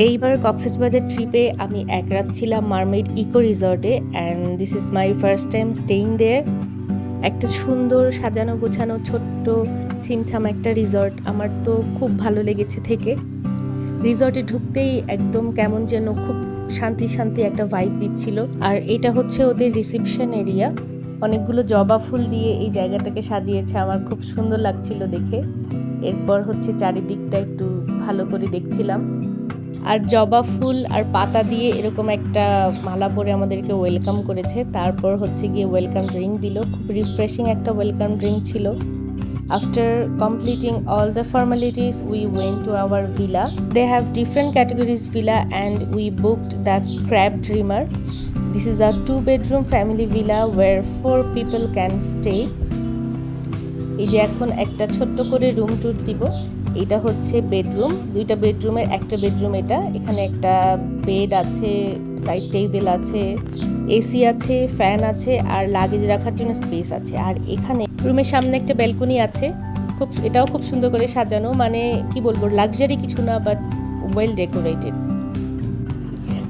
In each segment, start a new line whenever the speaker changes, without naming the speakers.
এইবার কক্সবাজার ট্রিপে আমি এক রাত ছিলাম মারমেড ইকো রিসর্টে and this is my first time staying there. একটা সুন্দর সাজানো গোছানো ছোট্ট ছিমছাম একটা রিসর্ট, আমার তো খুব ভালো লেগেছে থেকে। রিসর্টে ঢুকতেই একদম কেমন যেন খুব শান্তি শান্তি একটা ভাইব দিচ্ছিল। আর এটা হচ্ছে ওদের রিসেপশন এরিয়া, অনেকগুলো জবা ফুল দিয়ে এই জায়গাটাকে সাজিয়েছে, আমার খুব সুন্দর লাগছিল দেখে। এরপর হচ্ছে চারিদিকটা একটু ভালো করে দেখছিলাম, আর জবা ফুল আর পাতা দিয়ে এরকম একটা মালা পরে আমাদেরকে ওয়েলকাম করেছে। তারপর হচ্ছে গিয়ে ওয়েলকাম ড্রিঙ্ক দিল, খুব রিফ্রেশিং একটা ওয়েলকাম ড্রিঙ্ক ছিল। After completing all the formalities, we went to our villa. They have different categories villa and we booked the Crab Dreamer. This is a 2-bedroom family villa where 4 people can stay. এই যে এখন একটা ছোট্ট করে room tour দিব। এটা হচ্ছে bedroom, 2টা বেডরুমের একটা বেডরুম এটা। এখানে একটা বেড আছে, সাইড টেবিল আছে, এসি আছে, ফ্যান আছে আর লাগেজ রাখার জন্য স্পেস আছে। আর এখানে রুমের সামনে একটা ব্যালকনি আছে, এটাও খুব সুন্দর করে সাজানো, মানে কি বলবো, লাক্সারি কিছু না বাট ওয়েল ডেকোরেটেড।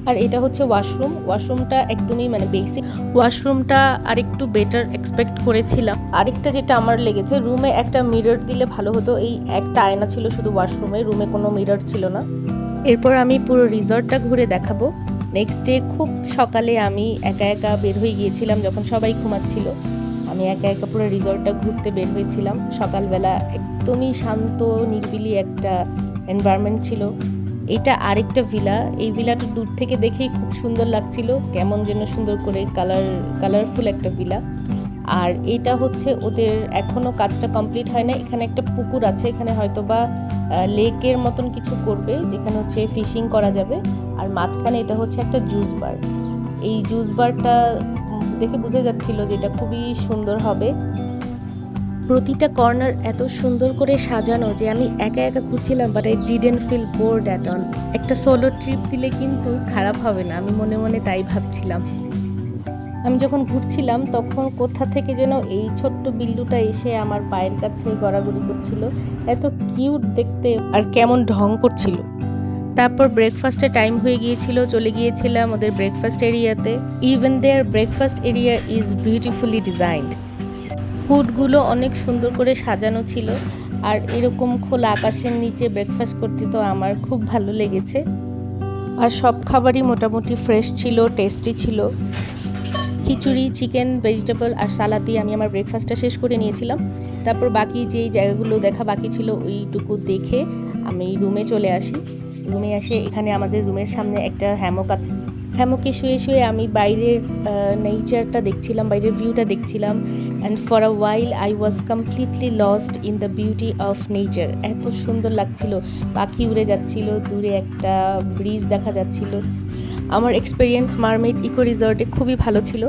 আর এটা হচ্ছে ওয়াশরুমটা একদমই মানে বেসিক। ওয়াশরুমটা আরেকটু বেটার এক্সপেক্ট করেছিলাম। আরেকটা যেটা আমার লেগেছে, রুমে একটা মিরর দিলে ভালো হতো। এই একটা আয়না ছিল শুধু ওয়াশরুমে, রুমে কোনো মিরর ছিল না। এরপর আমি পুরো রিসর্টটা ঘুরে দেখাবো। নেক্সট ডে খুব সকালে আমি একা একা বের হয়ে গিয়েছিলাম, যখন সবাই ঘুমাচ্ছিল আমি একা একা পুরো রিসর্টটা ঘুরতে বের হয়েছিলাম। সকালবেলা একদমই শান্ত নিরিবিলি একটা এনভায়রনমেন্ট ছিল। এটা আরেকটা ভিলা, এই ভিলাটা দূর থেকে দেখেই খুব সুন্দর লাগছিল, কেমন যেন সুন্দর করে কালারফুল একটা ভিলা। আর এটা হচ্ছে ওদের এখনো কাজটা কমপ্লিট হয় না। এখানে একটা পুকুর আছে, এখানে হয়তো বা লেকের মতন কিছু করবে, যেখানে হচ্ছে ফিশিং করা যাবে। আর মাঝখানে এটা হচ্ছে একটা জুস বার। এই জুস বারটা দেখে বোঝা যাচ্ছিল যে এটা খুবই সুন্দর হবে। প্রতিটা কর্নার এত সুন্দর করে সাজানো যে আমি একা একা ঘুরছিলাম, but I didn't feel bored at all. একটা সোলো ট্রিপ দিলে কিন্তু খারাপ হবে না, আমি মনে মনে তাই ভাবছিলাম। আমি যখন ঘুরছিলাম তখন কোথা থেকে যেন এই ছোট্ট বিল্লুটা এসে আমার পায়ের কাছে গড়াগড়ি করছিল, এত কিউট দেখতে আর কেমন ঢং করছিল। তারপর ব্রেকফাস্টের টাইম হয়ে গিয়েছিল, চলে গিয়েছিলাম ওদের ব্রেকফাস্ট এরিয়াতে। Even there breakfast area is beautifully designed. ফুডগুলো অনেক সুন্দর করে সাজানো ছিল, আর এরকম খোলা আকাশের নিচে ব্রেকফাস্ট করতে তো আমার খুব ভালো লেগেছে। আর সব খাবারই মোটামুটি ফ্রেশ ছিল, টেস্টি ছিল। খিচুড়ি, চিকেন, ভেজিটেবল আর সালাদ দিয়ে আমি আমার ব্রেকফাস্টটা শেষ করে নিয়েছিলাম। তারপর বাকি যেই জায়গাগুলো দেখা বাকি ছিল ওইটুকু দেখে আমি রুমে চলে আসি। রুমে এসে এখানে আমাদের রুমের সামনে একটা হ্যামক আছে, হ্যামকে শুয়ে শুয়ে আমি বাইরের নেচারটা দেখছিলাম, বাইরের ভিউটা দেখছিলাম। And for a while I was completely lost in the beauty of nature. এত সুন্দর লাগছিল, পাখি উড়ে যাচ্ছিল, দূরে একটা ব্রিজ দেখা যাচ্ছিল। আমার এক্সপিরিয়েন্স মারমেড ইকো রিসর্টে খুবই ভালো ছিল।